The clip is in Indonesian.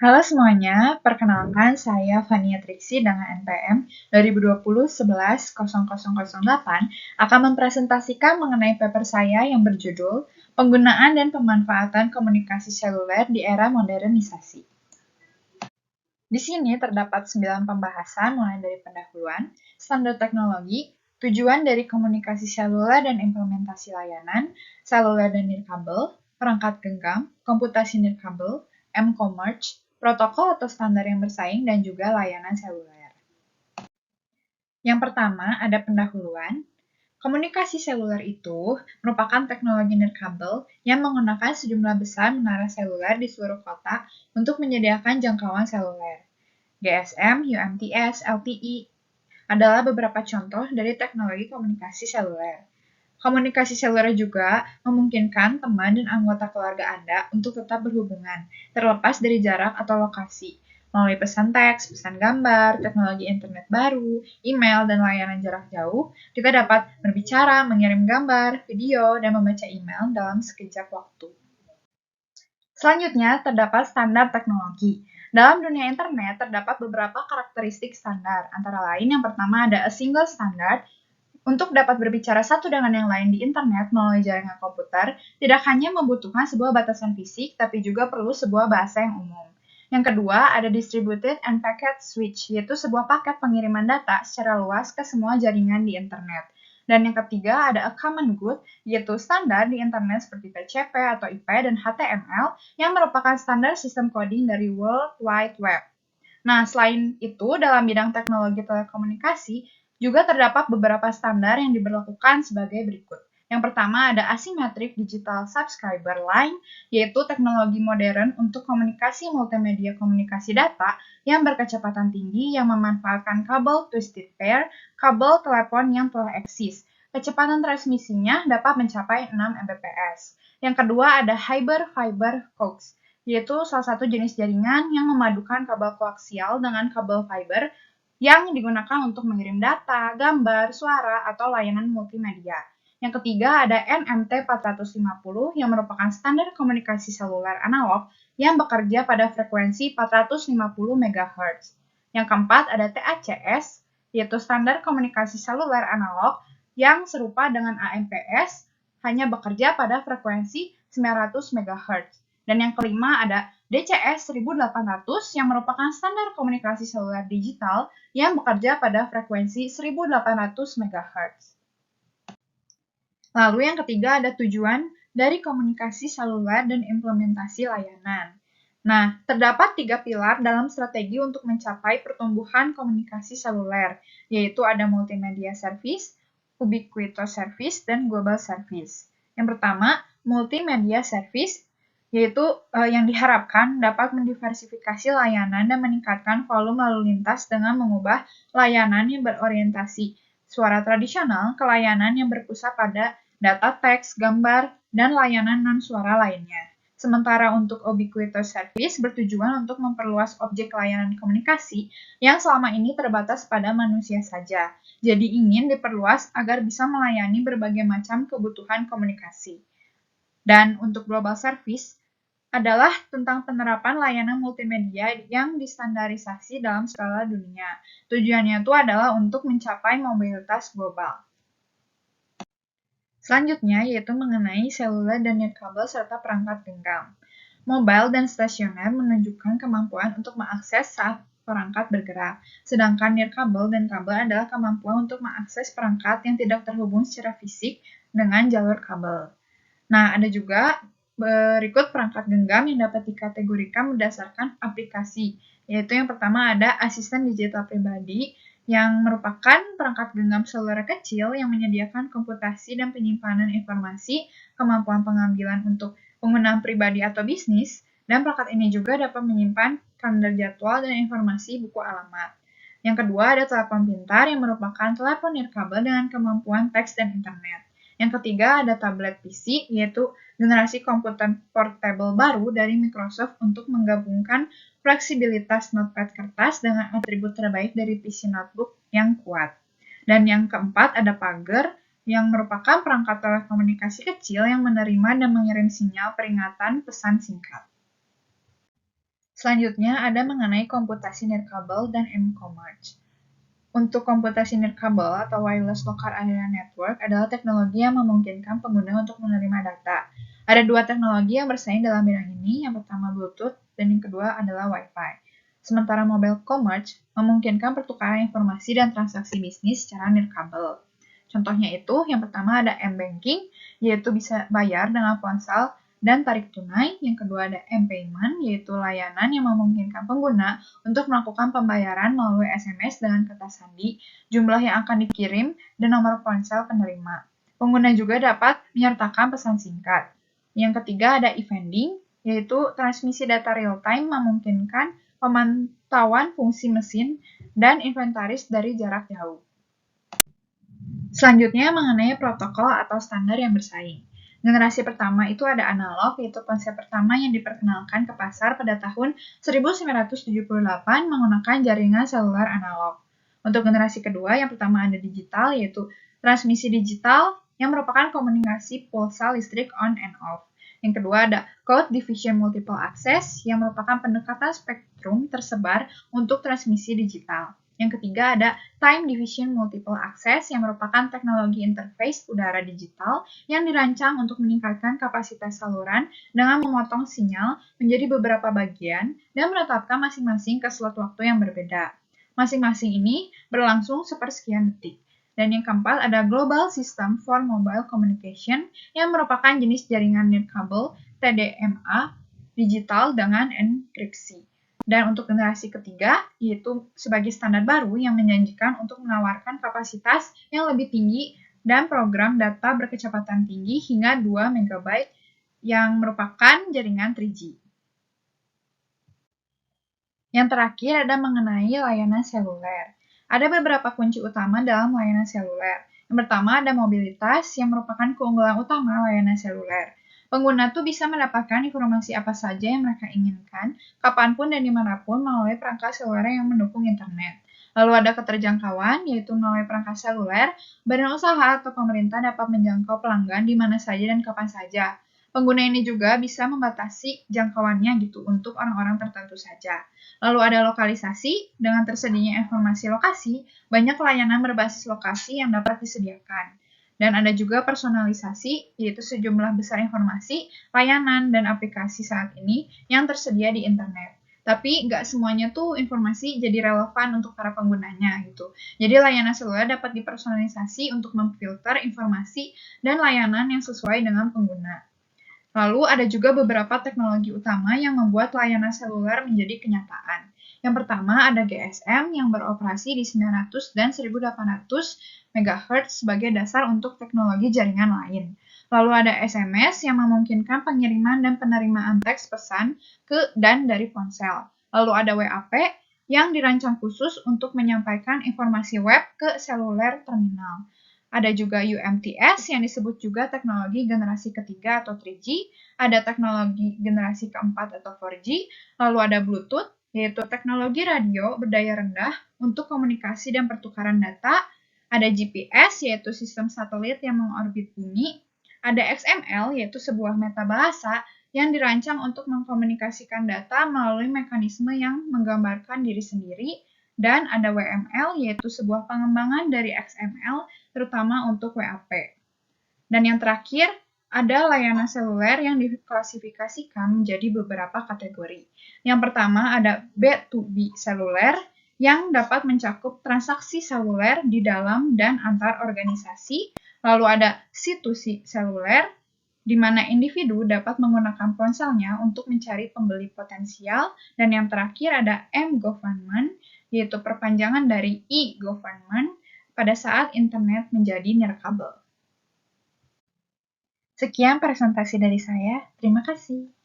Halo semuanya, perkenalkan saya Fania Triksi dengan NPM 2020-11-0008 akan mempresentasikan mengenai paper saya yang berjudul Penggunaan dan Pemanfaatan Komunikasi Seluler di Era Modernisasi. Di sini terdapat 9 pembahasan mulai dari pendahuluan, standar teknologi, tujuan dari komunikasi seluler dan implementasi layanan, seluler dan nirkabel, perangkat genggam, komputasi nirkabel, M-Commerce, protokol atau standar yang bersaing, dan juga layanan seluler. Yang pertama ada pendahuluan. Komunikasi seluler itu merupakan teknologi nirkabel yang menggunakan sejumlah besar menara seluler di seluruh kota untuk menyediakan jangkauan seluler. GSM, UMTS, LTE adalah beberapa contoh dari teknologi komunikasi seluler. Komunikasi seluler juga memungkinkan teman dan anggota keluarga Anda untuk tetap berhubungan, terlepas dari jarak atau lokasi, melalui pesan teks, pesan gambar, teknologi internet baru, email, dan layanan jarak jauh. Kita dapat berbicara, mengirim gambar, video, dan membaca email dalam sekejap waktu. Selanjutnya, terdapat standar teknologi. Dalam dunia internet, terdapat beberapa karakteristik standar. Antara lain, yang pertama ada a single standard. Untuk dapat berbicara satu dengan yang lain di internet melalui jaringan komputer, tidak hanya membutuhkan sebuah batasan fisik, tapi juga perlu sebuah bahasa yang umum. Yang kedua, ada distributed and packet switch, yaitu sebuah paket pengiriman data secara luas ke semua jaringan di internet. Dan yang ketiga, ada a common good, yaitu standar di internet seperti TCP atau IP dan HTML yang merupakan standar sistem coding dari World Wide Web. Nah, selain itu, dalam bidang teknologi telekomunikasi, juga terdapat beberapa standar yang diberlakukan sebagai berikut. Yang pertama ada Asymmetric Digital Subscriber Line, yaitu teknologi modern untuk komunikasi multimedia komunikasi data yang berkecepatan tinggi yang memanfaatkan kabel twisted pair, kabel telepon yang telah eksis. Kecepatan transmisinya dapat mencapai 6 Mbps. Yang kedua ada Hyper Fiber Coax, yaitu salah satu jenis jaringan yang memadukan kabel koaksial dengan kabel fiber yang digunakan untuk mengirim data, gambar, suara, atau layanan multimedia. Yang ketiga ada NMT 450 yang merupakan standar komunikasi seluler analog yang bekerja pada frekuensi 450 MHz. Yang keempat ada TACS, yaitu standar komunikasi seluler analog yang serupa dengan AMPS, hanya bekerja pada frekuensi 900 MHz. Dan yang kelima ada DCS 1800 yang merupakan standar komunikasi seluler digital yang bekerja pada frekuensi 1800 MHz. Lalu yang ketiga ada tujuan dari komunikasi seluler dan implementasi layanan. Nah, terdapat 3 pilar dalam strategi untuk mencapai pertumbuhan komunikasi seluler, yaitu ada multimedia service, ubiquitous service, dan global service. Yang pertama, multimedia service, yaitu yang diharapkan dapat mendiversifikasi layanan dan meningkatkan volume lalu lintas dengan mengubah layanan yang berorientasi suara tradisional ke layanan yang berpusat pada data teks, gambar, dan layanan non-suara lainnya. Sementara untuk ubiquitous service bertujuan untuk memperluas objek layanan komunikasi yang selama ini terbatas pada manusia saja. Jadi ingin diperluas agar bisa melayani berbagai macam kebutuhan komunikasi. Dan untuk global service adalah tentang penerapan layanan multimedia yang distandarisasi dalam skala dunia. Tujuannya itu adalah untuk mencapai mobilitas global. Selanjutnya yaitu mengenai seluler dan nirkabel serta perangkat genggam. Mobile dan stasioner menunjukkan kemampuan untuk mengakses saat perangkat bergerak, sedangkan nirkabel dan kabel adalah kemampuan untuk mengakses perangkat yang tidak terhubung secara fisik dengan jalur kabel. Nah, ada juga berikut perangkat genggam yang dapat dikategorikan berdasarkan aplikasi, yaitu yang pertama ada asisten digital pribadi, yang merupakan perangkat genggam seluler kecil yang menyediakan komputasi dan penyimpanan informasi, kemampuan pengambilan untuk penggunaan pribadi atau bisnis, dan perangkat ini juga dapat menyimpan kalender jadwal dan informasi buku alamat. Yang kedua ada telepon pintar yang merupakan telepon nirkabel dengan kemampuan teks dan internet. Yang ketiga ada tablet PC, yaitu generasi komputer portable baru dari Microsoft untuk menggabungkan fleksibilitas notepad kertas dengan atribut terbaik dari PC notebook yang kuat. Dan yang keempat ada pager, yang merupakan perangkat telekomunikasi kecil yang menerima dan mengirim sinyal peringatan pesan singkat. Selanjutnya ada mengenai komputasi nirkabel dan m-commerce. Untuk komputasi nirkabel atau wireless local area network adalah teknologi yang memungkinkan pengguna untuk menerima data. Ada dua teknologi yang bersaing dalam bidang ini, yang pertama Bluetooth dan yang kedua adalah Wi-Fi. Sementara mobile commerce memungkinkan pertukaran informasi dan transaksi bisnis secara nirkabel. Contohnya itu, yang pertama ada m-banking, yaitu bisa bayar dengan ponsel dan tarik tunai. Yang kedua ada m-payment, yaitu layanan yang memungkinkan pengguna untuk melakukan pembayaran melalui SMS dengan kata sandi, jumlah yang akan dikirim, dan nomor ponsel penerima. Pengguna juga dapat menyertakan pesan singkat. Yang ketiga ada e-vending, yaitu transmisi data real-time memungkinkan pemantauan fungsi mesin dan inventaris dari jarak jauh. Selanjutnya mengenai protokol atau standar yang bersaing. Generasi pertama itu ada analog, yaitu konsep pertama yang diperkenalkan ke pasar pada tahun 1978 menggunakan jaringan seluler analog. Untuk generasi kedua, yang pertama ada digital, yaitu transmisi digital yang merupakan komunikasi pulsa listrik on and off. Yang kedua ada code division multiple access yang merupakan pendekatan spektrum tersebar untuk transmisi digital. Yang ketiga ada time division multiple access yang merupakan teknologi interface udara digital yang dirancang untuk meningkatkan kapasitas saluran dengan memotong sinyal menjadi beberapa bagian dan menetapkan masing-masing ke slot waktu yang berbeda. Masing-masing ini berlangsung sepersekian detik. Dan yang keempat ada Global System for Mobile Communication yang merupakan jenis jaringan nirkabel TDMA digital dengan enkripsi. Dan untuk generasi ketiga, yaitu sebagai standar baru yang menjanjikan untuk menawarkan kapasitas yang lebih tinggi dan program data berkecepatan tinggi hingga 2 MB yang merupakan jaringan 3G. Yang terakhir ada mengenai layanan seluler. Ada beberapa kunci utama dalam layanan seluler. Yang pertama ada mobilitas yang merupakan keunggulan utama layanan seluler. Pengguna tuh bisa mendapatkan informasi apa saja yang mereka inginkan, kapanpun dan dimanapun melalui perangkat seluler yang mendukung internet. Lalu ada keterjangkauan, yaitu melalui perangkat seluler, badan usaha atau pemerintah dapat menjangkau pelanggan di mana saja dan kapan saja. Pengguna ini juga bisa membatasi jangkauannya gitu untuk orang-orang tertentu saja. Lalu ada lokalisasi, dengan tersedianya informasi lokasi, banyak layanan berbasis lokasi yang dapat disediakan. Dan ada juga personalisasi, yaitu sejumlah besar informasi, layanan, dan aplikasi saat ini yang tersedia di internet. Tapi nggak semuanya tuh informasi jadi relevan untuk para penggunanya gitu. Jadi layanan seluler dapat dipersonalisasi untuk memfilter informasi dan layanan yang sesuai dengan pengguna. Lalu ada juga beberapa teknologi utama yang membuat layanan seluler menjadi kenyataan. Yang pertama ada GSM yang beroperasi di 900 dan 1800 MHz sebagai dasar untuk teknologi jaringan lain. Lalu ada SMS yang memungkinkan pengiriman dan penerimaan teks pesan ke dan dari ponsel. Lalu ada WAP yang dirancang khusus untuk menyampaikan informasi web ke seluler terminal. Ada juga UMTS yang disebut juga teknologi generasi ketiga atau 3G, ada teknologi generasi keempat atau 4G, lalu ada Bluetooth, yaitu teknologi radio berdaya rendah untuk komunikasi dan pertukaran data, ada GPS, yaitu sistem satelit yang mengorbit bumi, ada XML, yaitu sebuah metabahasa yang dirancang untuk mengkomunikasikan data melalui mekanisme yang menggambarkan diri sendiri, dan ada WML, yaitu sebuah pengembangan dari XML, terutama untuk WAP. Dan yang terakhir, ada layanan seluler yang diklasifikasikan menjadi beberapa kategori. Yang pertama ada B2B seluler, yang dapat mencakup transaksi seluler di dalam dan antar organisasi. Lalu ada C2C seluler, di mana individu dapat menggunakan ponselnya untuk mencari pembeli potensial. Dan yang terakhir ada M-Government, yaitu perpanjangan dari e-government pada saat internet menjadi nirkabel. Sekian presentasi dari saya, terima kasih.